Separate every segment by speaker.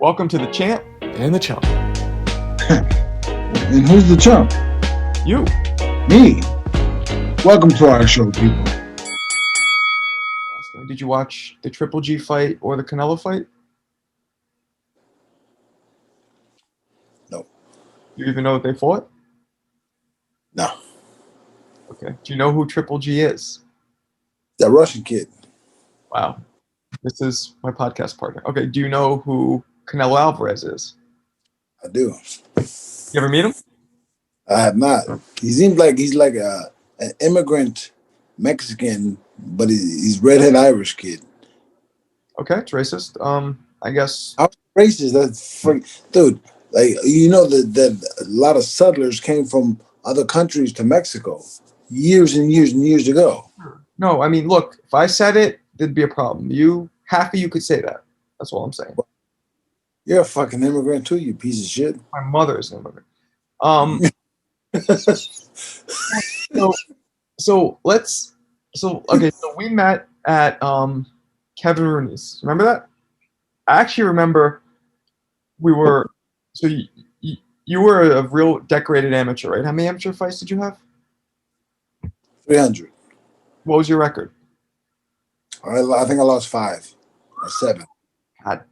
Speaker 1: Welcome to the Champ and the Chump.
Speaker 2: And who's the chump?
Speaker 1: You.
Speaker 2: Me. Welcome to our show, people.
Speaker 1: Did you watch the Triple G fight or the Canelo fight?
Speaker 2: No.
Speaker 1: You even know what they fought?
Speaker 2: No.
Speaker 1: Okay. Do you know who Triple G is?
Speaker 2: That Russian kid.
Speaker 1: Wow. This is my podcast partner. Okay. Do you know who Canelo Alvarez is?
Speaker 2: I do.
Speaker 1: You ever meet him?
Speaker 2: I have not. He seems like he's like an immigrant Mexican, but he's redhead Irish kid.
Speaker 1: Okay. It's racist. I guess.
Speaker 2: How racist? That's dude. Like that a lot of settlers came from other countries to Mexico years and years and years ago.
Speaker 1: No, I mean, look, if I said it, there'd be a problem. Half of you could say that. That's all I'm saying.
Speaker 2: You're a fucking immigrant too, you piece of shit.
Speaker 1: My mother is an immigrant. So we met at Kevin Rooney's. Remember that? I actually remember you were a real decorated amateur, right? How many amateur fights did you have?
Speaker 2: 300.
Speaker 1: What was your record?
Speaker 2: I think I lost 5 or 7.
Speaker 1: God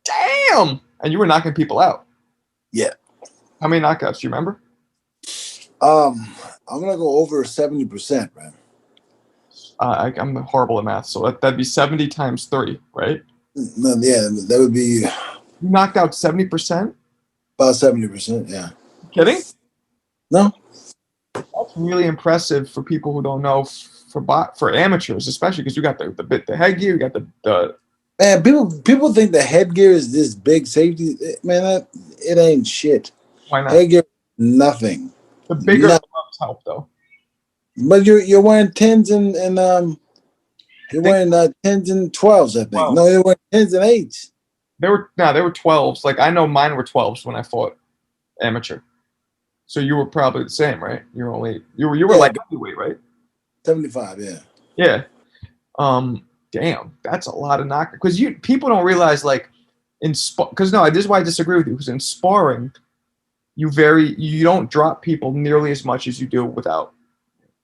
Speaker 1: damn! And you were knocking people out.
Speaker 2: Yeah.
Speaker 1: How many knockouts do you remember?
Speaker 2: I'm gonna go over 70%, man.
Speaker 1: I'm horrible at math, so that'd be 70 times 30, right?
Speaker 2: No, yeah, that would be
Speaker 1: You knocked out 70%?
Speaker 2: about 70%, yeah.
Speaker 1: Kidding?
Speaker 2: No.
Speaker 1: That's really impressive for people who don't know, for amateurs, especially because you got the headgear, you got the
Speaker 2: Man, people think the headgear is this big safety. Man, it ain't shit.
Speaker 1: Why not?
Speaker 2: Headgear, nothing.
Speaker 1: The bigger gloves help, though.
Speaker 2: But you're wearing 10s and you're wearing 10s and 12s, I think.
Speaker 1: Wow.
Speaker 2: No, you're wearing 10s and 8s.
Speaker 1: They were 12s. Like, I know mine were 12s when I fought amateur. So you were probably the same, right? You were like heavyweight, right?
Speaker 2: 75, yeah.
Speaker 1: Yeah. Damn, that's a lot of knock. Because people don't realize, like, this is why I disagree with you. Because in sparring, you don't drop people nearly as much as you do without.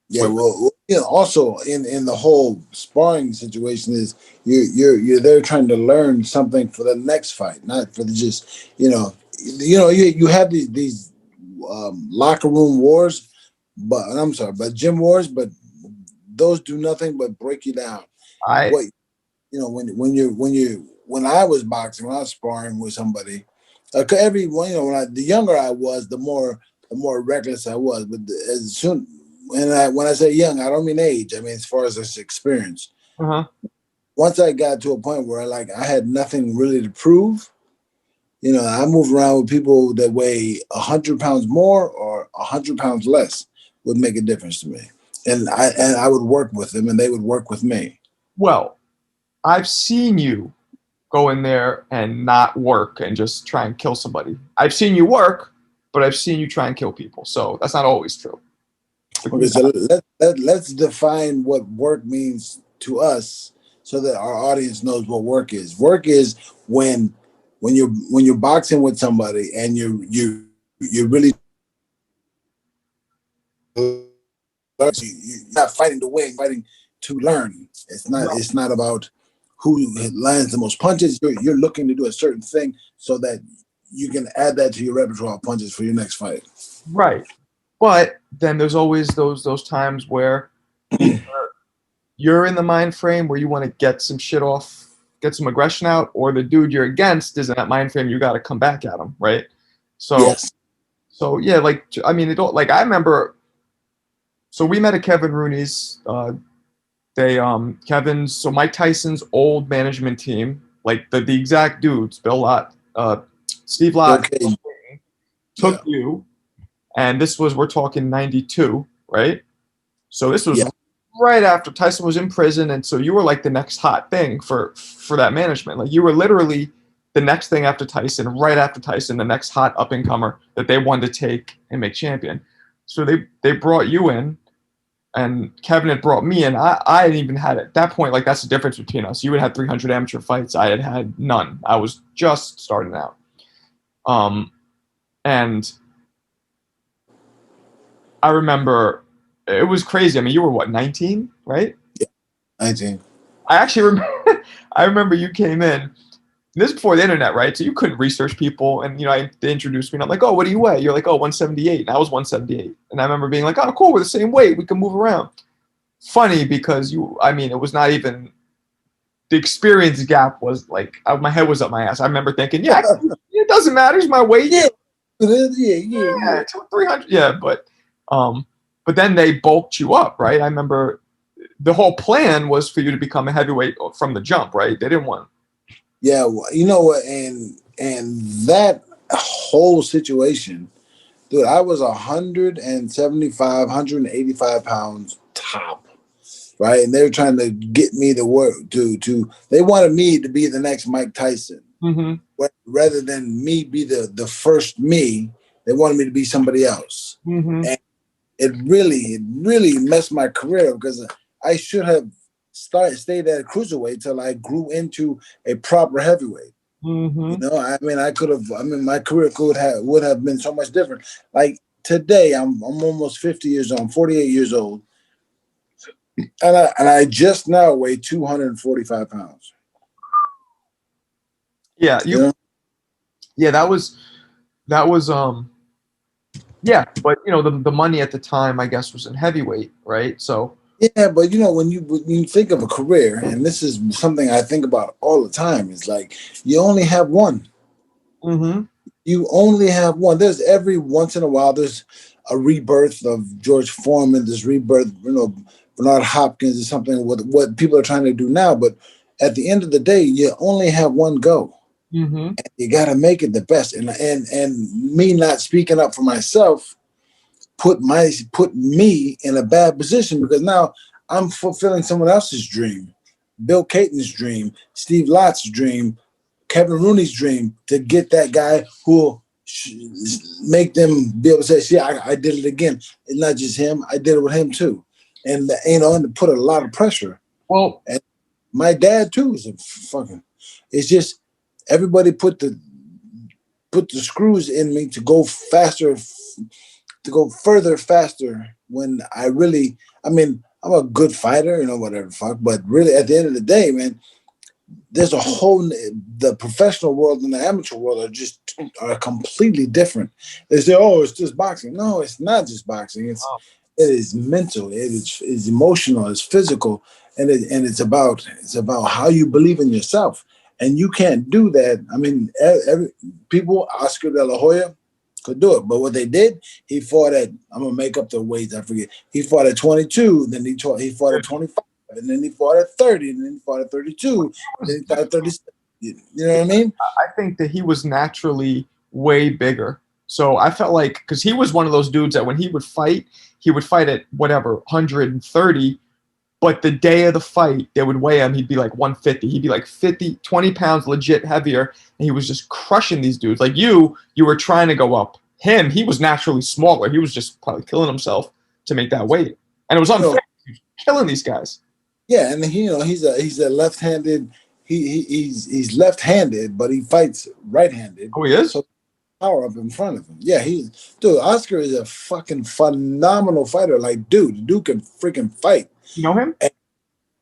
Speaker 2: Yeah, well, also in the whole sparring situation is you're there trying to learn something for the next fight, not for you have these locker room wars, but gym wars, but those do nothing but break you down. When I was boxing, when I was sparring with somebody, the younger I was, the more reckless I was. But as soon when I say young, I don't mean age. I mean as far as this experience.
Speaker 1: Uh-huh.
Speaker 2: Once I got to a point where I had nothing really to prove, I moved around with people that weigh 100 pounds more or 100 pounds less would make a difference to me, and I would work with them, and they would work with me.
Speaker 1: Well, I've seen you go in there and not work and just try and kill somebody. I've seen you work, but I've seen you try and kill people. So that's not always true.
Speaker 2: Okay, so let's define what work means to us so that our audience knows what work is. Work is when you're boxing with somebody and you're really you're not fighting to win, fighting to learn. It's not about who lands the most punches. You're looking to do a certain thing so that you can add that to your repertoire of punches for your next fight.
Speaker 1: Right. But then there's always those times where you're in the mind frame where you want to get some shit off, get some aggression out, or the dude you're against is in that mind frame. You got to come back at him, right? So,
Speaker 2: yes.
Speaker 1: So yeah, I remember. So we met at Kevin Rooney's. So Mike Tyson's old management team, like the exact dudes, Bill Lott, Steve Lott, took you, and we're talking 92, right? So this was right after Tyson was in prison, and so you were like the next hot thing for that management. Like you were literally the next thing after Tyson, right after Tyson, the next hot up-and-comer that they wanted to take and make champion. So they brought you in, and Kevin had brought me in. I hadn't even had at that point, like, that's the difference between us. You had had 300 amateur fights. I had had none. I was just starting out. And I remember it was crazy. I mean, you were what, 19, right?
Speaker 2: Yeah, 19.
Speaker 1: I actually remember, I remember you came in. This is before the internet, right? So you couldn't research people. And, they introduced me and I'm like, oh, what do you weigh? You're like, oh, 178. And I was 178. And I remember being like, oh, cool. We're the same weight. We can move around. Funny because it was not even, the experience gap was like, my head was up my ass. I remember thinking, yeah, it doesn't matter. It's my weight.
Speaker 2: Yeah. Yeah.
Speaker 1: 300. Yeah. But then they bulked you up, right? I remember the whole plan was for you to become a heavyweight from the jump, right? They didn't want.
Speaker 2: Yeah, you know what, and that whole situation, dude, I was 175, 185 pounds top, right? And they were trying to get me to work they wanted me to be the next Mike Tyson.
Speaker 1: Mm-hmm.
Speaker 2: Rather than me be the first me, they wanted me to be somebody else.
Speaker 1: Mm-hmm.
Speaker 2: And it really messed my career because I should have stayed at a cruiserweight till I grew into a proper heavyweight.
Speaker 1: Mm-hmm.
Speaker 2: My career would have been so much different. Like today, I'm almost 50 years old. I'm 48 years old, and I just now weigh 245 pounds.
Speaker 1: Yeah, yeah, that was yeah, but the money at the time, I guess, was in heavyweight, right? So.
Speaker 2: Yeah, but when you think of a career, and this is something I think about all the time, is like you only have one.
Speaker 1: Mm-hmm.
Speaker 2: You only have one. There's every once in a while there's a rebirth of George Foreman. There's rebirth, Bernard Hopkins is something with what people are trying to do now. But at the end of the day, you only have one go.
Speaker 1: Mm-hmm.
Speaker 2: And you got to make it the best. And me not speaking up for myself put me in a bad position because now I'm fulfilling someone else's dream, Bill Caton's dream, Steve Lott's dream, Kevin Rooney's dream to get that guy who will make them be able to say, "See, I did it again." It's not just him; I did it with him too, and and to put a lot of pressure.
Speaker 1: Well,
Speaker 2: and my dad too is a fucking. It's just everybody put the screws in me to go faster. To go further faster when I'm a good fighter, whatever the fuck. But really, at the end of the day, man, there's the professional world and the amateur world are completely different. They say, oh, it's just boxing. No, it's not just boxing. It is mental. It is emotional. It's physical, and it's about how you believe in yourself. And you can't do that. I mean, people, Oscar De La Hoya, could do it, but what they did, he fought at, I'm gonna make up the weights, I forget. He fought at 22, then he fought at 25, and then he fought at 30, and then he fought at 32, and then he fought at 37. You know what I mean?
Speaker 1: I think that he was naturally way bigger. So I felt like, because he was one of those dudes that when he would fight at whatever, 130, but the day of the fight, they would weigh him, he'd be like 150. He'd be like 20 pounds legit heavier, and he was just crushing these dudes. Like you were trying to go up. Him, he was naturally smaller. He was just probably killing himself to make that weight. And it was unfair. He was killing these guys.
Speaker 2: Yeah, and he's a left-handed, he's left-handed, but he fights right-handed.
Speaker 1: Oh, he is?
Speaker 2: So power up in front of him. Yeah, dude, Oscar is a fucking phenomenal fighter. Like, dude, the dude can freaking fight.
Speaker 1: You know him?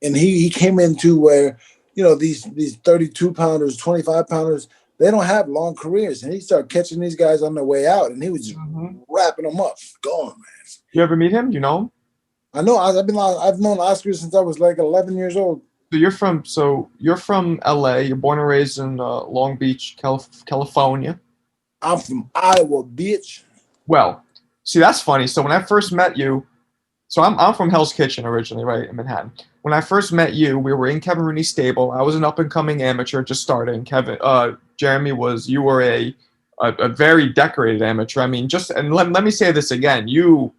Speaker 2: And he came into where, these 32 pounders, 25 pounders, they don't have long careers. And he started catching these guys on their way out, and he was just wrapping them up. Going, man.
Speaker 1: You ever meet him? You know him?
Speaker 2: I know. I've known Oscar since I was like 11 years old.
Speaker 1: So you're from LA. You're born and raised in Long Beach, California.
Speaker 2: I'm from Iowa, bitch.
Speaker 1: Well, see, that's funny. So when I first met you, so I'm from Hell's Kitchen originally, right, in Manhattan. When I first met you, we were in Kevin Rooney's stable. I was an up-and-coming amateur, just starting. Jeremy you were a very decorated amateur. I mean, let me say this again. You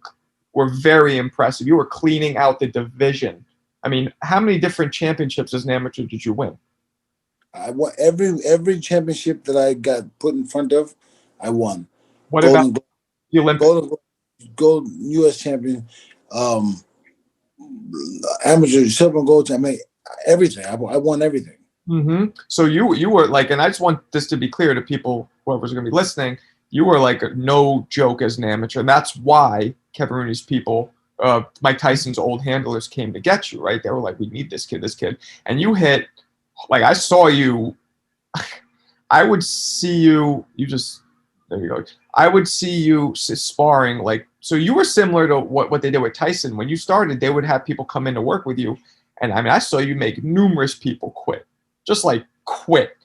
Speaker 1: were very impressive. You were cleaning out the division. I mean, how many different championships as an amateur did you win?
Speaker 2: I won every championship that I got put in front of. I won.
Speaker 1: What about the Olympics?
Speaker 2: Gold U.S. champion. amateur, silver and gold. I mean, everything. I won everything.
Speaker 1: Mm-hmm. So you were like, and I just want this to be clear to people, whoever's going to be listening, you were like no joke as an amateur. And that's why Kevin Rooney's people, Mike Tyson's old handlers came to get you, right? They were like, we need this kid. And you hit, like, I saw you, I would see you, there you go. I would see you sparring, like, so you were similar to what they did with Tyson. When you started, they would have people come in to work with you. And I mean, I saw you make numerous people quit. Just like quit.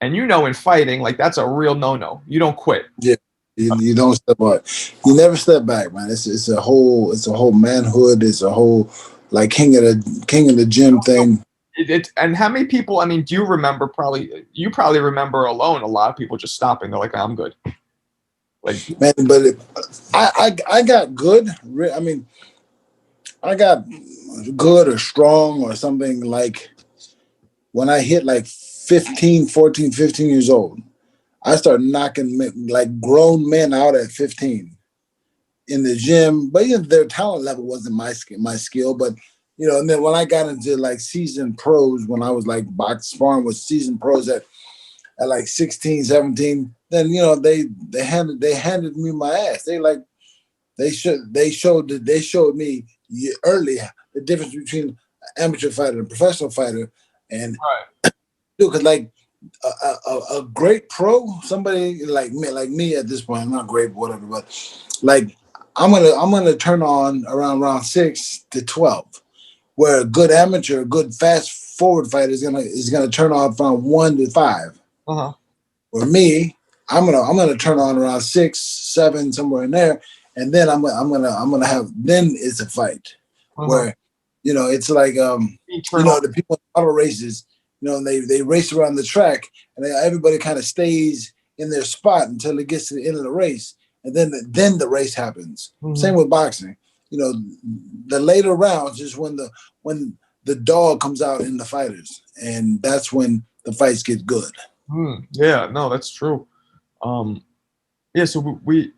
Speaker 1: And in fighting, like that's a real no-no. You don't quit.
Speaker 2: Yeah, you don't step back. You never step back, man. It's a whole manhood. It's a whole like king of the gym thing.
Speaker 1: And how many people? I mean, do you remember? You probably remember alone. A lot of people just stopping. They're like, I'm good. Like,
Speaker 2: man, but I got good. I mean, I got good or strong or something like. When I hit like 15 years old, I started knocking like grown men out at 15 in the gym. But their talent level wasn't my skill. But and then when I got into like seasoned pros, when I was like box sparring with seasoned pros at like 16, 17, then they handed me my ass. They showed me early the difference between an amateur fighter and a professional fighter. And because like a great pro, somebody like me at this point, I'm not great, whatever, but like I'm gonna turn on around round 6 to 12, where a good amateur, a good fast forward fighter is gonna turn on from 1 to 5.
Speaker 1: Uh-huh.
Speaker 2: For me, I'm gonna turn on around 6, 7, somewhere in there, and then I'm gonna have then it's a fight where. It's like the people in auto races, they race around the track and everybody kind of stays in their spot until it gets to the end of the race, and then the race happens. Mm-hmm. Same with boxing. The later rounds is when the dog comes out in the fighters, and that's when the fights get good.
Speaker 1: Yeah, no, that's true. Yeah, so we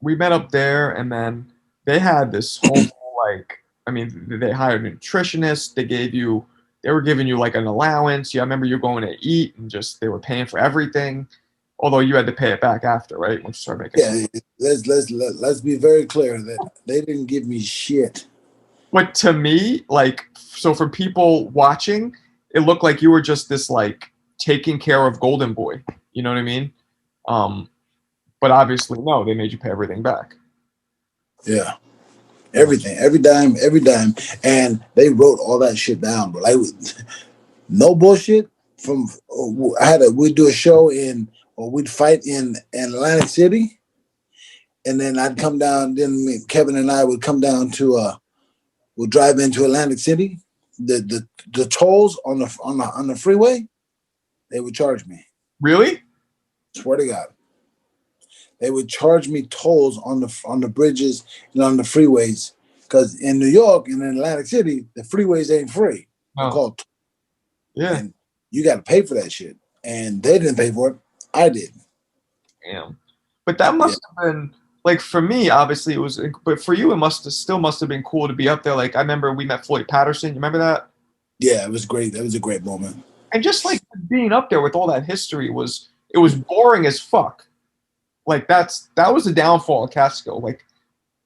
Speaker 1: met up there, and then they had this whole like. I mean, they hired a nutritionist. They were giving you like an allowance. Yeah, I remember you going to eat and they were paying for everything. Although you had to pay it back after, right? Once you start making.
Speaker 2: Yeah, let's be very clear that they didn't give me shit.
Speaker 1: But to me, like, so for people watching, it looked like you were just this like taking care of Golden Boy. You know what I mean? But obviously, no, they made you pay everything back.
Speaker 2: Yeah. Everything, every dime, and they wrote all that shit down, bro. Like, no bullshit. We'd do a show we'd fight in Atlantic City, and then I'd come down. Then Kevin and I would come down to we'd drive into Atlantic City. The tolls on the freeway, they would charge me.
Speaker 1: Really?
Speaker 2: Swear to God. They would charge me tolls on the bridges and on the freeways, because in New York and in Atlantic City, the freeways ain't free. They're called.
Speaker 1: Yeah.
Speaker 2: And you got to pay for that shit, and they didn't pay for it. I did.
Speaker 1: Damn. But that must have been like, for me, obviously it was, but for you, it still must have been cool to be up there. Like, I remember we met Floyd Patterson. You remember that?
Speaker 2: Yeah, it was great. That was a great moment.
Speaker 1: And just like being up there with all that history it was boring as fuck. Like that was the downfall of Catskill. Like,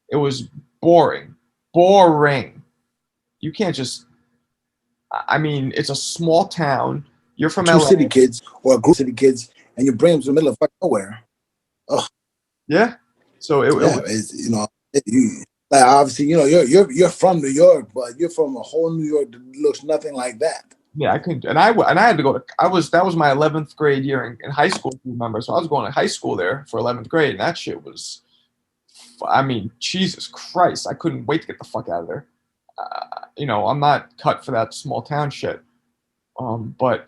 Speaker 1: it was boring. You can't just. I mean, it's a small town. You're from LA.
Speaker 2: City kids or a group of city kids, and you bring them to the middle of fucking nowhere. Oh,
Speaker 1: yeah. So
Speaker 2: it's like obviously you're from New York, but you're from a whole New York that looks nothing like that.
Speaker 1: Yeah, I couldn't, and I had to go to. That was my 11th grade year in high school. If you remember, so I was going to high school there for 11th grade, and that shit was. I mean, Jesus Christ! I couldn't wait to get the fuck out of there. I'm not cut for that small town shit. But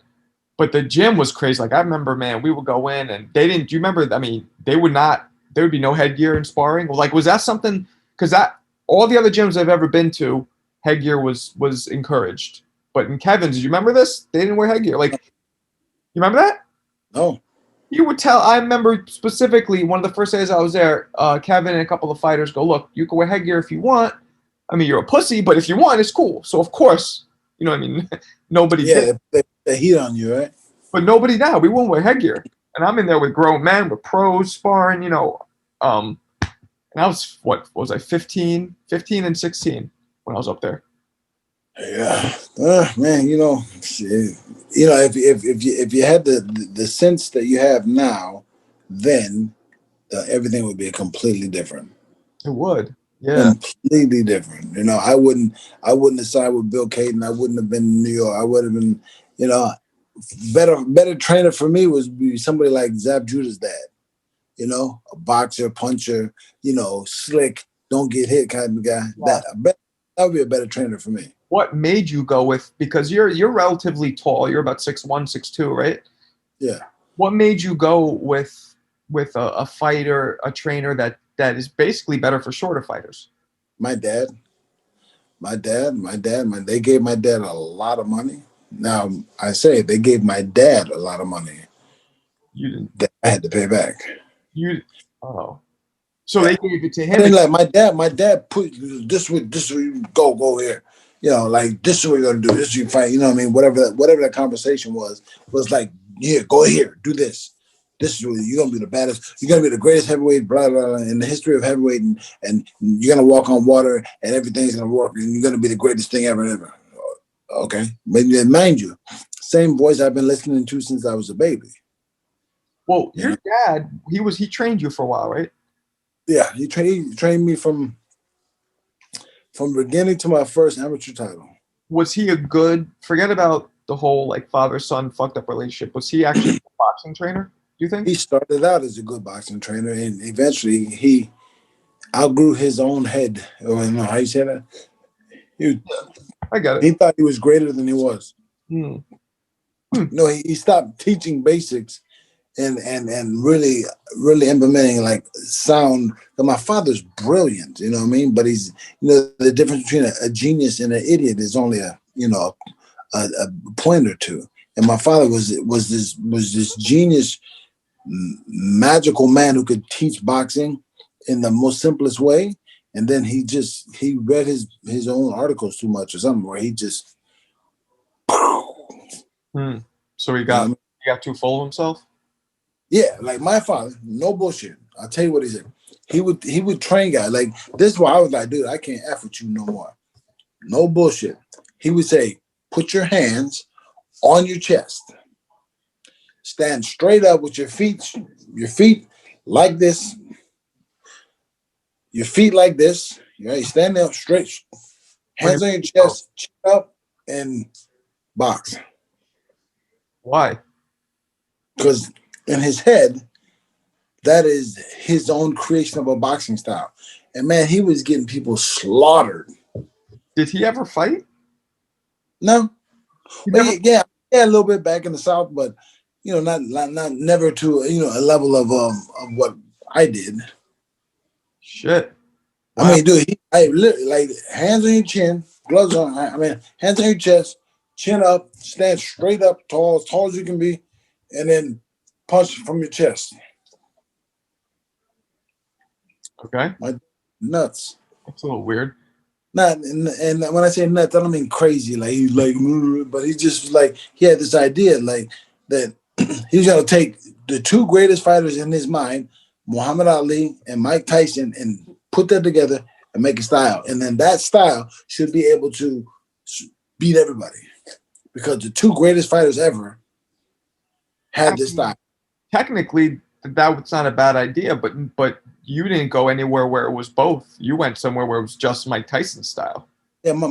Speaker 1: the gym was crazy. Like, I remember, man, we would go in and they didn't. Do you remember? I mean, there would be no headgear in sparring. Well, like, was that something? Because all the other gyms I've ever been to, headgear was encouraged. But in Kevin's, did you remember this? They didn't wear headgear. Like, you remember that?
Speaker 2: No.
Speaker 1: You would tell. I remember specifically one of the first days I was there. Kevin and a couple of fighters go, look, you can wear headgear if you want, I mean, you're a pussy, but if you want, it's cool. So of course, you know what I mean? Nobody did.
Speaker 2: They heat on you, right?
Speaker 1: But nobody now. We won't wear headgear. And I'm in there with grown men, with pros sparring, you know. And I was, what was I, 15 and 16 when I was up there.
Speaker 2: Yeah, man, you know, if you had the sense that you have now, then everything would be completely different.
Speaker 1: It would, yeah,
Speaker 2: completely different. You know, I wouldn't have sided with Bill Caden. I wouldn't have been in New York. I would have been, you know, better trainer for me was be somebody like Zab Judah's dad. You know, a boxer, puncher, you know, slick, don't get hit kind of guy.
Speaker 1: Yeah.
Speaker 2: That would be a better trainer for me.
Speaker 1: What made you go with, because you're relatively tall, you're about 6'1", 6'2", right?
Speaker 2: Yeah.
Speaker 1: What made you go with a fighter, a trainer that is basically better for shorter fighters?
Speaker 2: My dad. They gave my dad a lot of money. Now I say they gave my dad a lot of money.
Speaker 1: You didn't.
Speaker 2: That I had to pay back.
Speaker 1: So they gave it to him.
Speaker 2: I mean, like my dad put this way, go here. You know, like this is what you're gonna do. This is you fight. You know what I mean? Whatever that conversation was like, yeah, go here, do this. This is what you're gonna be the baddest. You're gonna be the greatest heavyweight, blah blah blah, in the history of heavyweight, and you're gonna walk on water, and everything's gonna work, and you're gonna be the greatest thing ever. Okay, but mind you, same voice I've been listening to since I was a baby.
Speaker 1: Well, your dad, he trained you for a while, right?
Speaker 2: Yeah, he trained me from beginning to my first amateur title.
Speaker 1: Was he a good, forget about the whole like father-son fucked up relationship, was he actually a boxing trainer, do you think?
Speaker 2: He started out as a good boxing trainer, and eventually he outgrew his own head. Or I don't know how you say that.
Speaker 1: I got it.
Speaker 2: He thought he was greater than he was. No, he stopped teaching basics and really implementing like sound. My father's brilliant, you know what I mean? But he's, you know, the difference between a genius and an idiot is only a point or two. And my father was this genius, magical man who could teach boxing in the most simplest way. And then he read his own articles too much or something, where he just.
Speaker 1: So he got too full of himself.
Speaker 2: Yeah, like my father, no bullshit. I'll tell you what he said. He would train guys. Like, this is why I was like, dude, I can't F with you no more. No bullshit. He would say, put your hands on your chest. Stand straight up with your feet like this. Your feet like this. Right? Stand there straight. Hands on your chest, chin up, and box.
Speaker 1: Why?
Speaker 2: Because in his head, that is his own creation of a boxing style. And man, he was getting people slaughtered.
Speaker 1: Did he ever fight?
Speaker 2: No. Yeah, a little bit back in the South, but you know, not never to, you know, a level of what I did.
Speaker 1: Shit.
Speaker 2: Wow. I mean, dude, I literally, like, hands on your chin, gloves on. I mean, hands on your chest, chin up, stand straight up, as tall as you can be, and then punch from your chest.
Speaker 1: Okay.
Speaker 2: Nuts.
Speaker 1: That's a little weird.
Speaker 2: Not, and when I say nuts, I don't mean crazy. Like, he's like, but he just like, he had this idea like that he's gonna take the two greatest fighters in his mind, Muhammad Ali and Mike Tyson, and put that together and make a style. And then that style should be able to beat everybody, because the two greatest fighters ever had this style.
Speaker 1: Technically, that's not a bad idea, but you didn't go anywhere where it was both. You went somewhere where it was just Mike Tyson style.
Speaker 2: Yeah, and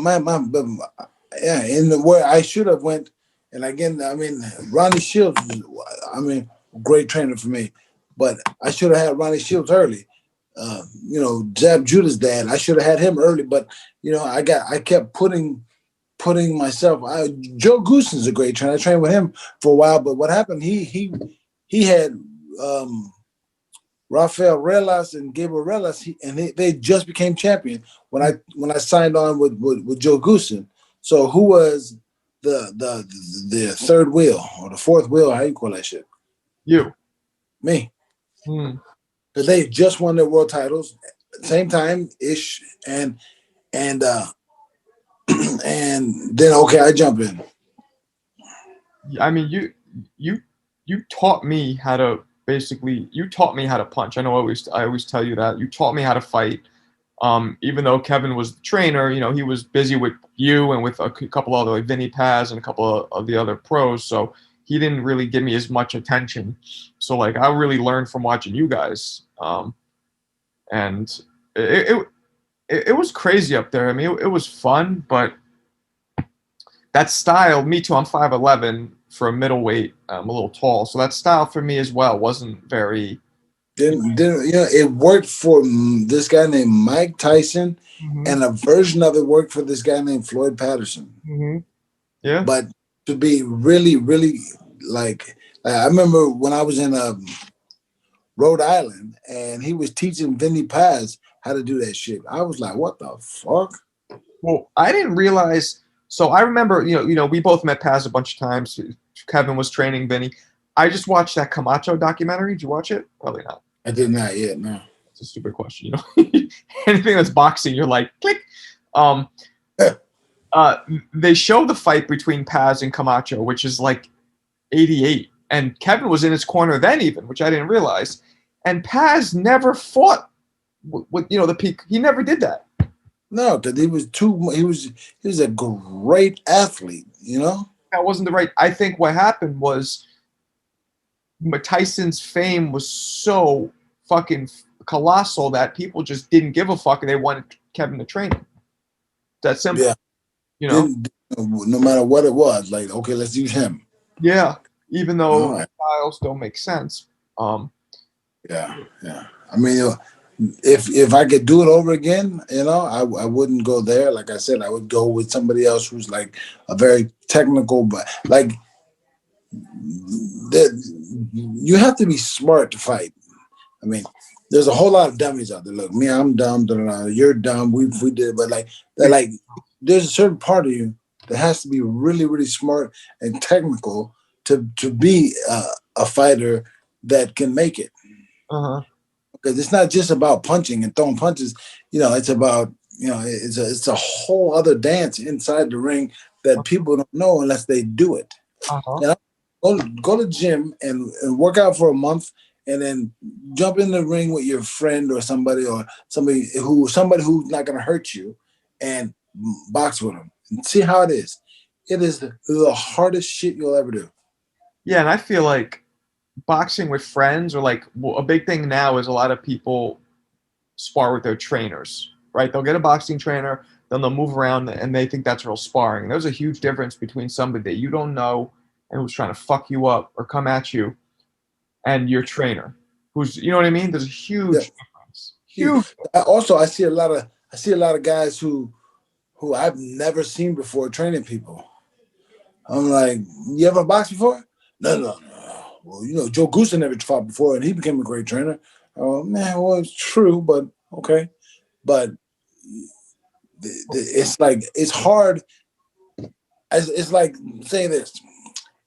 Speaker 2: where I should have went, and again, I mean, Ronnie Shields, great trainer for me, but I should have had Ronnie Shields early. You know, Zab Judah's dad, I should have had him early, but you know, I kept putting myself. Joe Gooson's a great trainer. I trained with him for a while, but what happened? He had Rafael Relas and Gabriel Relas, and they just became champion when I signed on with Joe Gooson. So who was the third wheel or the fourth wheel? How you call that shit?
Speaker 1: You.
Speaker 2: Me. Because they just won their world titles at the same time ish, and And and then okay, I jump in.
Speaker 1: I mean, you taught me how to punch. I know I always tell you that. You taught me how to fight. Even though Kevin was the trainer, he was busy with you and with a couple other, like Vinny Paz and a couple of the other pros. So he didn't really give me as much attention. So like I really learned from watching you guys. And it was crazy up there. I mean, it was fun, but that style, me too, I'm 5'11" for a middleweight. I'm a little tall. So that style for me as well wasn't very.
Speaker 2: Then it worked for this guy named Mike Tyson, and a version of it worked for this guy named Floyd Patterson.
Speaker 1: Yeah.
Speaker 2: But to be really, really like I remember when I was in Rhode Island and he was teaching Vinny Paz how to do that shit. I was like, what the fuck?
Speaker 1: Well, I didn't realize. So I remember, we both met Paz a bunch of times. Kevin was training Vinny. I just watched that Camacho documentary. Did you watch it? Probably not.
Speaker 2: I did not yet. No.
Speaker 1: It's a stupid question. Anything that's boxing, you're like, click. They show the fight between Paz and Camacho, which is like 88. And Kevin was in his corner then even, which I didn't realize. And Paz never fought with the peak. He never did that.
Speaker 2: No, because he was a great athlete,
Speaker 1: That wasn't the right. I think what happened was Tyson's fame was so fucking colossal that people just didn't give a fuck and they wanted Kevin to train him. That's simple.
Speaker 2: Yeah. No matter what it was, like, okay, let's use him.
Speaker 1: Yeah. Even though styles don't make sense.
Speaker 2: Yeah. I mean, if I could do it over again, I wouldn't go there. Like I said, I would go with somebody else who's like a very technical, but like you have to be smart to fight. I mean, there's a whole lot of dummies out there. Look, me, I'm dumb. You're dumb. We did, but like there's a certain part of you that has to be really, really smart and technical to be a fighter that can make it. Because it's not just about punching and throwing punches. It's about it's a whole other dance inside the ring that people don't know unless they do it. Go to the gym and work out for a month, and then jump in the ring with your friend or somebody who's not going to hurt you, and box with them and see how it is. It is the hardest shit you'll ever do.
Speaker 1: Yeah, and I feel like boxing with friends, or like a big thing now is a lot of people spar with their trainers, right? They'll get a boxing trainer, then they'll move around and they think that's real sparring. There's a huge difference between somebody that you don't know and who's trying to fuck you up or come at you and your trainer who's, you know what I mean? There's a huge difference. Huge.
Speaker 2: Also, I see a lot of guys who I've never seen before training people. I'm like, you ever boxed before? No. Well, Joe Goosen never fought before, and he became a great trainer. Oh man, well, it's true, but okay. But it's like it's hard. It's like saying this: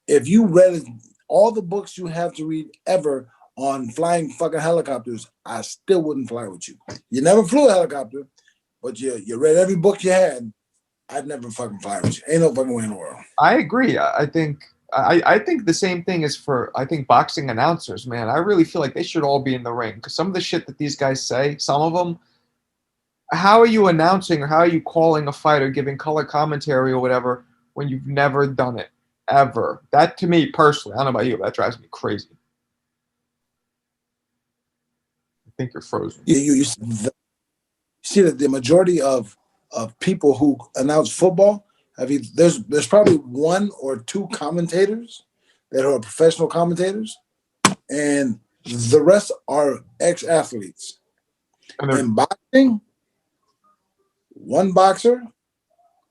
Speaker 2: if you read all the books you have to read ever on flying fucking helicopters, I still wouldn't fly with you. You never flew a helicopter, but you read every book you had. I'd never fucking fly with you. Ain't no fucking way in the world.
Speaker 1: I agree. I think the same thing is for, I think, boxing announcers, man. I really feel like they should all be in the ring, because some of the shit that these guys say, some of them, how are you announcing or how are you calling a fight or giving color commentary or whatever when you've never done it, ever? That, to me, personally, I don't know about you, but that drives me crazy. I think you're frozen.
Speaker 2: You see that the majority of people who announce football, there's probably one or two commentators that are professional commentators, and the rest are ex-athletes. In boxing, one boxer,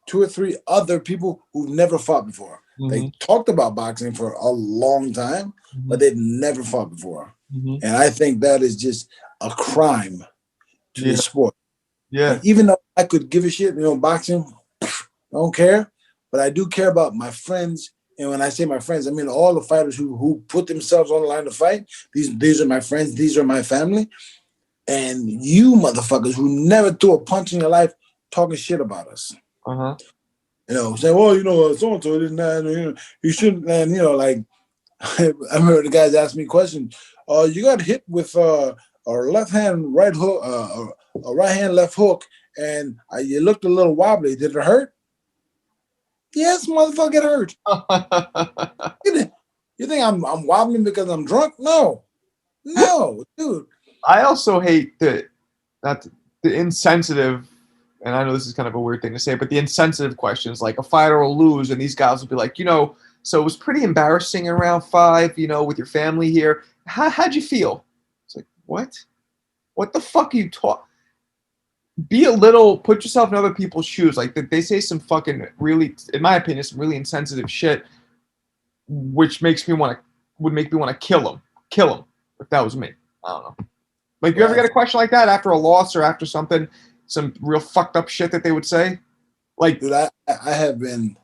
Speaker 2: two or three other people who've never fought before. They talked about boxing for a long time, but they've never fought before. And I think that is just a crime to the sport.
Speaker 1: Yeah.
Speaker 2: And even though I could give a shit, boxing, I don't care, but I do care about my friends. And when I say my friends, I mean all the fighters who put themselves on the line to fight. These are my friends. These are my family. And you motherfuckers who never threw a punch in your life, talking shit about us.
Speaker 1: Uh-huh.
Speaker 2: Saying, well, so-and-so didn't that, you shouldn't, and, like, I remember the guys asked me questions. You got hit with a left hand, right hook, a right hand, left hook, and you looked a little wobbly. Did it hurt? Yes, motherfucker, it hurt. You think I'm wobbling because I'm drunk? No, dude.
Speaker 1: I also hate the insensitive, and I know this is kind of a weird thing to say, but the insensitive questions, like a fighter will lose, and these guys will be like, so it was pretty embarrassing in round 5, with your family here. How'd you feel? It's like, what? What the fuck are you talking? Put yourself in other people's shoes. Like, they say some fucking really, in my opinion, some really insensitive shit, which would make me want to kill him if that was me. I don't know. Like, you ever get a question like that after a loss or after something, some real fucked up shit that they would say? Like,
Speaker 2: dude, I have been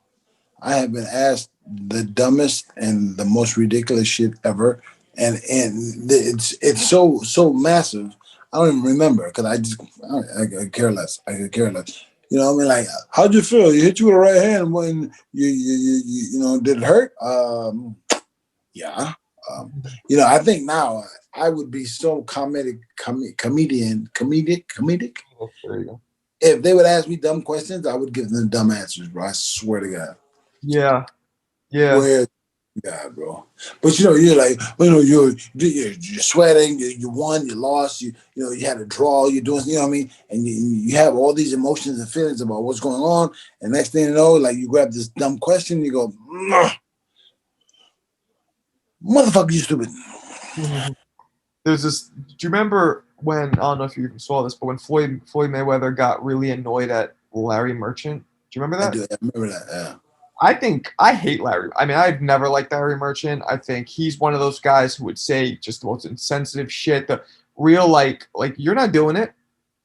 Speaker 2: asked the dumbest and the most ridiculous shit ever, and it's so massive. I don't even remember because I care less. I could care less. Like, how'd you feel? You hit you with a right hand when you did it hurt? Yeah. I think now I would be so comedic.
Speaker 1: there you go.
Speaker 2: If they would ask me dumb questions, I would give them dumb answers, bro. I swear to God.
Speaker 1: Yeah.
Speaker 2: Where, God, bro. But you're like, you're sweating. You won. You lost. You had a draw. You're doing, what I mean. And you have all these emotions and feelings about what's going on. And next thing you know, like, you grab this dumb question, and you go, motherfucker, you stupid.
Speaker 1: There's this. Do you remember when, I don't know if you saw this, but when Floyd Mayweather got really annoyed at Larry Merchant? Do you remember that?
Speaker 2: I do. I remember that. Yeah.
Speaker 1: I hate Larry. I mean, I've never liked Larry Merchant. I think he's one of those guys who would say just the most insensitive shit. The real like you're not doing it.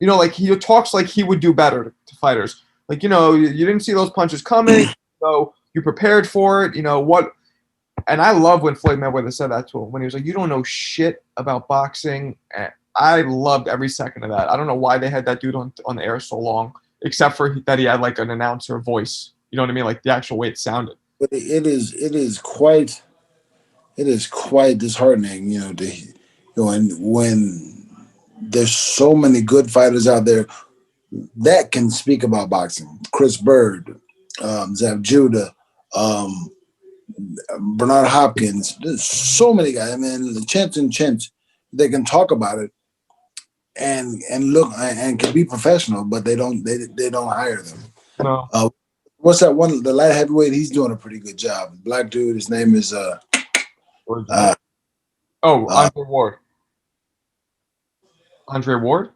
Speaker 1: Like, he talks like he would do better to fighters. Like, you didn't see those punches coming. You prepared for it. What? And I love when Floyd Mayweather said that to him, when he was like, you don't know shit about boxing. And I loved every second of that. I don't know why they had that dude on the air so long, except for that he had like an announcer voice. You know what I mean? Like, the actual way it sounded.
Speaker 2: But it is quite disheartening, when there's so many good fighters out there that can speak about boxing. Chris Bird, Zab Judah, Bernard Hopkins. There's so many guys. I mean, the Chance, they can talk about it and look and can be professional, but they don't hire them.
Speaker 1: No.
Speaker 2: What's that one? The light heavyweight. He's doing a pretty good job. Black dude. His name is
Speaker 1: Andre Ward. Andre Ward?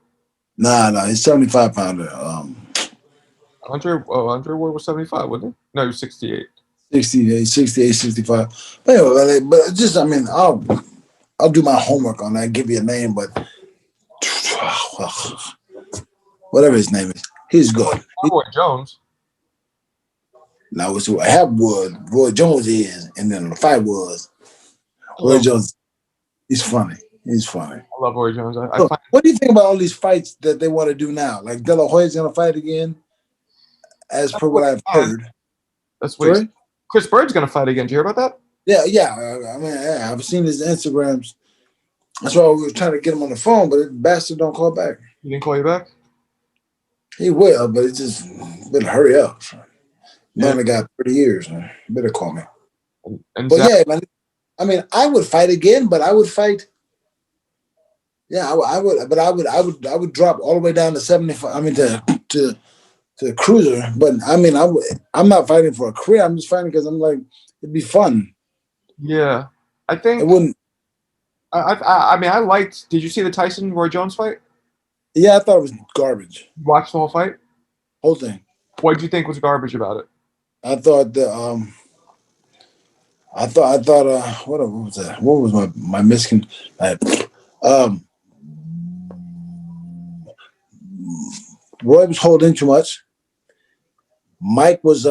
Speaker 2: Nah, he's 75 pounder.
Speaker 1: Andre Ward was 75, wasn't he? No, he was 68.
Speaker 2: 68, 65. But anyway, but just, I mean, I'll do my homework on that, give you a name, but whatever his name is, he's good.
Speaker 1: Roy Jones.
Speaker 2: Now, it's what I have was Roy Jones is, and then the fight was Roy Jones. He's funny.
Speaker 1: I love Roy Jones.
Speaker 2: What do you think about all these fights that they want to do now? Like, De La Hoya's going to fight again, as per what I've heard.
Speaker 1: That's what Chris Bird's going to fight again. Did you hear about that?
Speaker 2: Yeah. I mean, I've seen his Instagrams. That's why we were trying to get him on the phone, but the bastard don't call back.
Speaker 1: He didn't call you back?
Speaker 2: He will, but it just better hurry up. Man, I got 30 years, man. You better call me. But yeah, man. I mean, I would fight again, but I would fight. Yeah, I would drop all the way down to 75. I mean, to cruiser. But I mean, I'm not fighting for a career. I'm just fighting because I'm like, it'd be fun.
Speaker 1: Yeah, I think
Speaker 2: it wouldn't.
Speaker 1: I mean, I liked. Did you see the Tyson Roy Jones fight?
Speaker 2: Yeah, I thought it was garbage.
Speaker 1: You watched the whole fight?
Speaker 2: Whole thing.
Speaker 1: What did you think was garbage about it?
Speaker 2: I thought the what was that? What was my miscon? Roy was holding too much. Mike was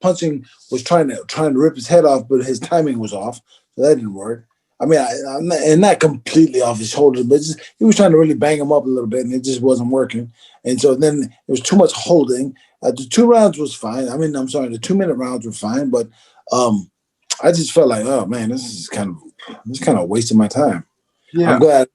Speaker 2: punching, was trying to rip his head off, but his timing was off, so that didn't work. I mean, I'm not, and not completely off his shoulders, but just, he was trying to really bang him up a little bit, and it just wasn't working. And so then it was too much holding. The 2 rounds was fine. I mean, I'm sorry, the 2-minute rounds were fine, but I just felt like, oh man, this is kind of wasting my time.
Speaker 1: Yeah,
Speaker 2: I'm glad.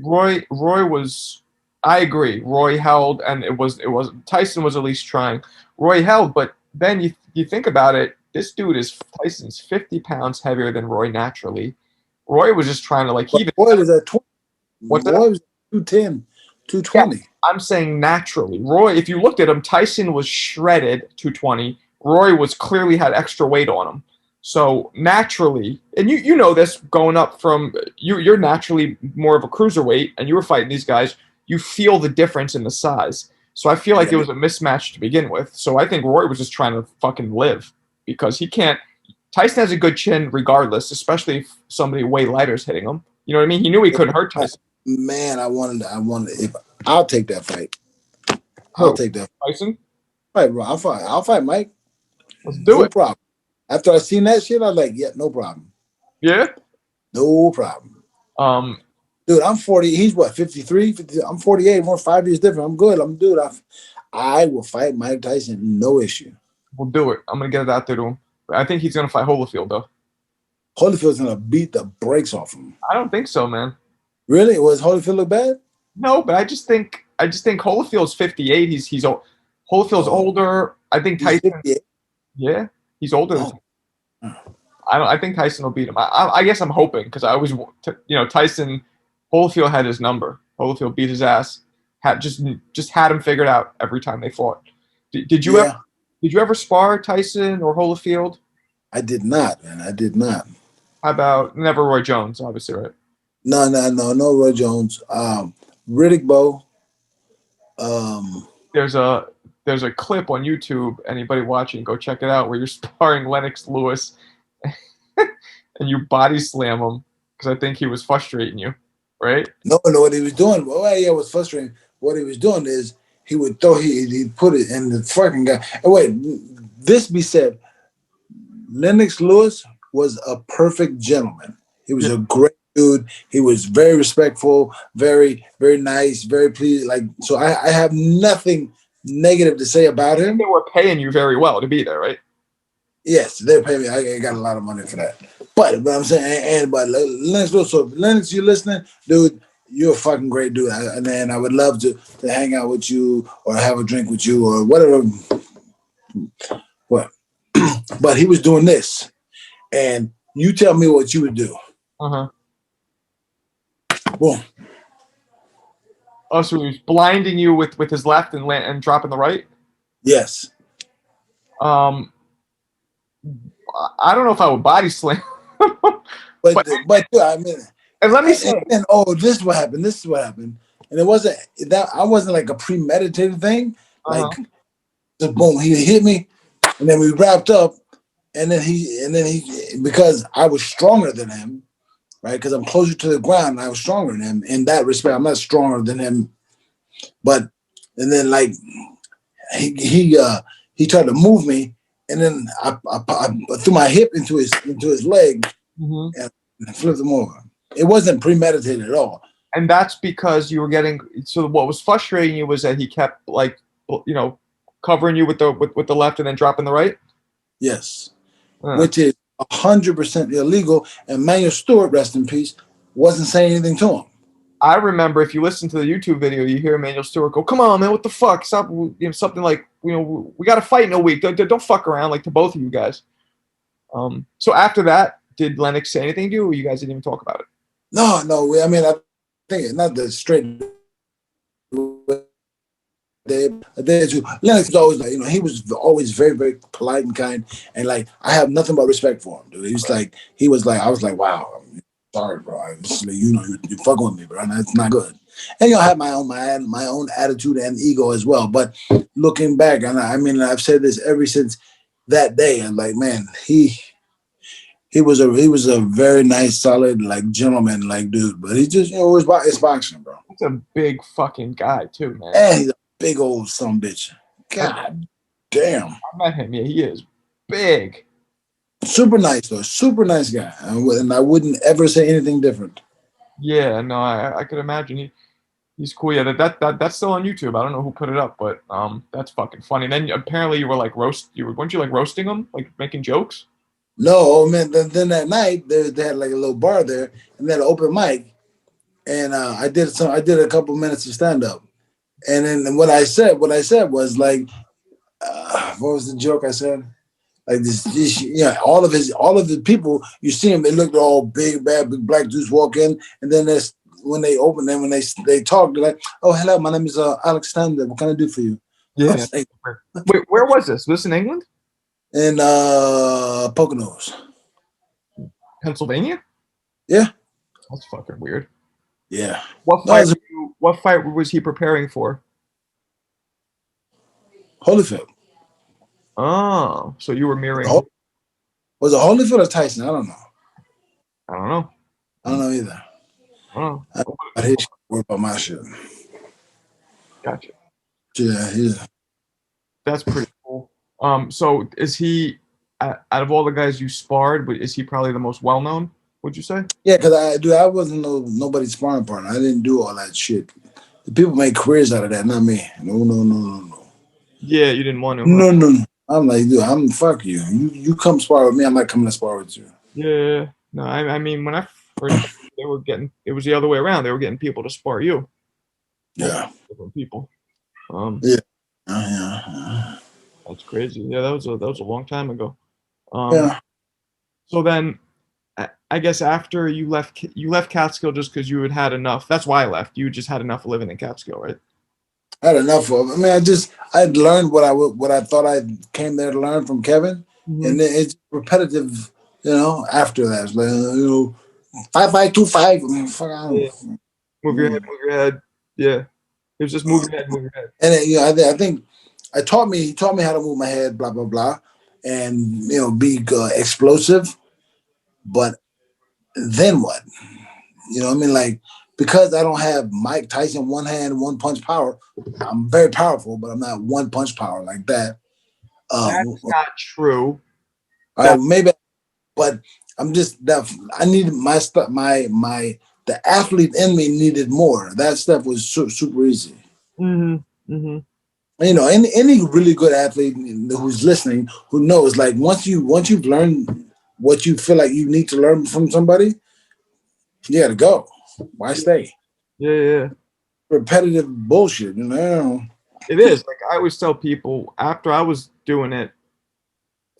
Speaker 1: Roy was. I agree. Roy held, and it was Tyson was at least trying. Roy held, but then you think about it. This dude is Tyson's 50 pounds heavier than Roy naturally. Roy was just trying to
Speaker 2: Roy was at 20.
Speaker 1: What's
Speaker 2: Roy was 210, 220.
Speaker 1: Yeah, I'm saying naturally. Roy, if you looked at him, Tyson was shredded 220. Roy was clearly had extra weight on him. So naturally, and you know this going up from you're naturally more of a cruiserweight, and you were fighting these guys. You feel the difference in the size. So I feel like it was a mismatch to begin with. So I think Roy was just trying to fucking live because he can't. Tyson has a good chin regardless, especially if somebody way lighter is hitting him. You know what I mean? He knew he couldn't hurt Tyson.
Speaker 2: Man, I wanted. If I'll take that fight.
Speaker 1: Who?
Speaker 2: I'll take that.
Speaker 1: Tyson?
Speaker 2: Right, bro. I'll fight Mike.
Speaker 1: Let's do it.
Speaker 2: No problem. After I seen that shit, I was like, yeah, no problem.
Speaker 1: Yeah?
Speaker 2: No problem. Dude, I'm 40. He's what, 53? 50, I'm 48. We're 5 years different. I'm good. I will fight Mike Tyson. No issue.
Speaker 1: We'll do it. I'm going to get it out there to him. I think he's going to fight Holyfield, though.
Speaker 2: Holyfield's going to beat the brakes off him.
Speaker 1: I don't think so, man.
Speaker 2: Really? Was Holyfield look bad?
Speaker 1: No, but I just think Holyfield's 58. He's old. Holyfield's older. I think Tyson. 58? Yeah, he's older. I think Tyson will beat him. I guess I'm hoping because I always, Tyson, Holyfield had his number. Holyfield beat his ass. Just had him figured out every time they fought. Did you ever spar Tyson or Holyfield?
Speaker 2: I did not, man. I did not.
Speaker 1: How about never Roy Jones? Obviously, right?
Speaker 2: No Roy Jones. Riddick Bowe.
Speaker 1: There's a clip on YouTube. Anybody watching, go check it out. Where you're sparring Lennox Lewis, and you body slam him because I think he was frustrating you, right?
Speaker 2: No, what he was doing. Well, yeah, it was frustrating. What he was doing is he would throw. He'd put it in the fucking guy. And wait, this be said. Lennox Lewis was a perfect gentleman. He was a great dude. He was very respectful, very, very nice, very pleased. Like, so I have nothing negative to say about him.
Speaker 1: They were paying you very well to be there, right?
Speaker 2: Yes, they're paying me. I got a lot of money for that. But I'm saying, but Lennox Lewis, so Lennox, you listening, dude, you're a fucking great dude. And I would love to hang out with you or have a drink with you or whatever. What? But he was doing this. And you tell me what you would do.
Speaker 1: Uh-huh.
Speaker 2: Boom.
Speaker 1: Oh, so he was blinding you with his left and dropping the right?
Speaker 2: Yes.
Speaker 1: I don't know if I would body slam.
Speaker 2: but I mean,
Speaker 1: and let me say,
Speaker 2: this is what happened. This is what happened, and it wasn't that I wasn't like a premeditated thing. Like, just boom, he hit me, and then we wrapped up, and then he because I was stronger than him, right? Because I'm closer to the ground, and I was stronger than him in that respect. I'm not stronger than him, and then like he tried to move me. And then I threw my hip into his leg and flipped him over. It wasn't premeditated at all.
Speaker 1: And that's because you were getting. So what was frustrating you was that he kept covering you with the left and then dropping the right.
Speaker 2: Yes, which is 100% illegal. And Manuel Stewart, rest in peace, wasn't saying anything to him.
Speaker 1: I remember if you listen to the YouTube video, you hear Manuel Stewart go, "Come on, man, what the fuck? Stop!" Something like, we got to fight in a week. Don't fuck around, like to both of you guys. So after that, did Lennox say anything to you, or you guys didn't even talk about it?
Speaker 2: No. I mean, I think it's not the straight. Lennox was always like, he was always very, very polite and kind, and like I have nothing but respect for him, dude. I was like, wow. Sorry, bro. You're fucking with me, bro. That's not good. And I have my own attitude and ego as well. But looking back, and I mean, I've said this ever since that day. And like, man, he was a very nice, solid, like gentleman, like dude. But he just it's boxing, bro.
Speaker 1: He's a big fucking guy too, man.
Speaker 2: And he's a big old son bitch. God damn.
Speaker 1: I met him. Yeah, he is big.
Speaker 2: Super nice though, super nice guy, and I wouldn't ever say anything different.
Speaker 1: Yeah, no, I could imagine he's cool. Yeah, that's still on YouTube. I don't know who put it up, but that's fucking funny. Then apparently you were like weren't you like roasting him, like making jokes?
Speaker 2: No, oh man. Then that night they had like a little bar there, and they had an open mic, and I did a couple minutes of stand up, and then what I said was like, what was the joke I said? Like this, yeah, all of the people you see them, they look all big, bad, big black dudes walk in, and then there's when they open them, when they talk, they're like, "Oh, hello, my name is Alexander. What can I do for you?" I
Speaker 1: Yeah.
Speaker 2: was like,
Speaker 1: Wait, where was this? Was this in England?
Speaker 2: in Poconos.
Speaker 1: Pennsylvania?
Speaker 2: Yeah,
Speaker 1: That's fucking weird.
Speaker 2: yeah.
Speaker 1: What fight was he preparing for?
Speaker 2: Holyfield.
Speaker 1: Oh, so you were mirroring.
Speaker 2: Was it Holyfield or Tyson? I don't know.
Speaker 1: I don't know.
Speaker 2: I don't know either.
Speaker 1: Oh,
Speaker 2: I hate work about my shit.
Speaker 1: gotcha.
Speaker 2: Yeah.
Speaker 1: That's pretty cool. So is he out of all the guys you sparred, but is he probably the most well known? Would you say?
Speaker 2: Yeah, because I wasn't nobody's sparring partner. I didn't do all that shit. The people make careers out of that, not me. No.
Speaker 1: Yeah, you didn't want to.
Speaker 2: No, no. I'm like, dude, I'm fuck you. You come spar with me. I'm not coming to spar with you.
Speaker 1: Yeah. No, I mean when I first it was the other way around. They were getting people to spar you.
Speaker 2: Yeah.
Speaker 1: Different people.
Speaker 2: Yeah.
Speaker 1: That's crazy. Yeah, that was a long time ago.
Speaker 2: Yeah.
Speaker 1: So then, I guess after you left Catskill just because you had enough. That's why I left. You just had enough of living in Catskill, right?
Speaker 2: I had enough of. I mean, I'd learned what I thought I came there to learn from Kevin, and then it's repetitive. After that, it's like 5-5-2-5. I mean, fuck out.
Speaker 1: Yeah. Move your head. Yeah, it was just move your head.
Speaker 2: And then, I think he taught me how to move my head, blah blah blah, and be explosive. But then what? I mean, like, because I don't have Mike Tyson one hand, one punch power. I'm very powerful, but I'm not one punch power like that.
Speaker 1: That's not true.
Speaker 2: Maybe, but I'm just that I needed my stuff. The athlete in me needed more. That stuff was super easy. Any really good athlete who's listening, who knows, like once you've learned what you feel like you need to learn from somebody, you gotta go. Why stay?
Speaker 1: Yeah.
Speaker 2: Repetitive bullshit,
Speaker 1: It is. Like I always tell people after I was doing it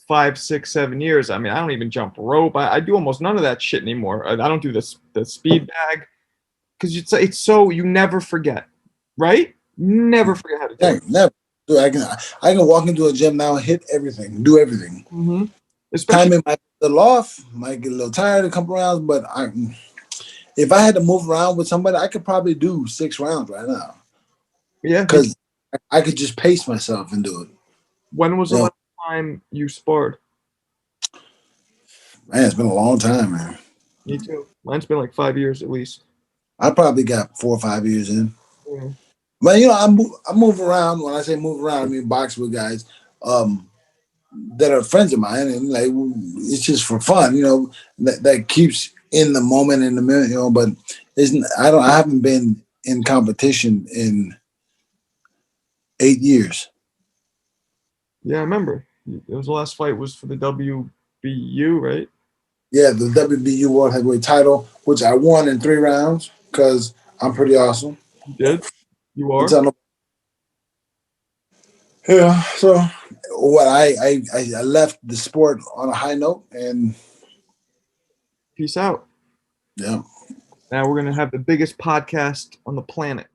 Speaker 1: 5, 6, 7 years. I mean, I don't even jump rope. I do almost none of that shit anymore. I don't do the speed bag because it's so you never forget, right? Never forget how to do it.
Speaker 2: Never. Dude, I can walk into a gym now and hit everything, do everything.
Speaker 1: Especially
Speaker 2: timing might get a little off, might get a little tired a couple rounds, but if I had to move around with somebody, I could probably do 6 rounds right now.
Speaker 1: Yeah,
Speaker 2: because I could just pace myself and do it.
Speaker 1: When was the last time you sparred?
Speaker 2: Man, it's been a long time, man.
Speaker 1: Me too. Mine's been like 5 years at least.
Speaker 2: I probably got 4 or 5 years in.
Speaker 1: Yeah.
Speaker 2: But I move around. When I say move around, I mean box with guys that are friends of mine, and like it's just for fun, that keeps in the moment, in the minute, but I haven't been in competition in 8 years.
Speaker 1: Yeah, I remember. It was the last fight was for the WBU, right?
Speaker 2: Yeah, the WBU World Heavyweight title, which I won in 3 rounds because I'm pretty awesome.
Speaker 1: You did? You are?
Speaker 2: Yeah, so what I left the sport on a high note, and
Speaker 1: peace out.
Speaker 2: Yeah.
Speaker 1: Now we're going to have the biggest podcast on the planet.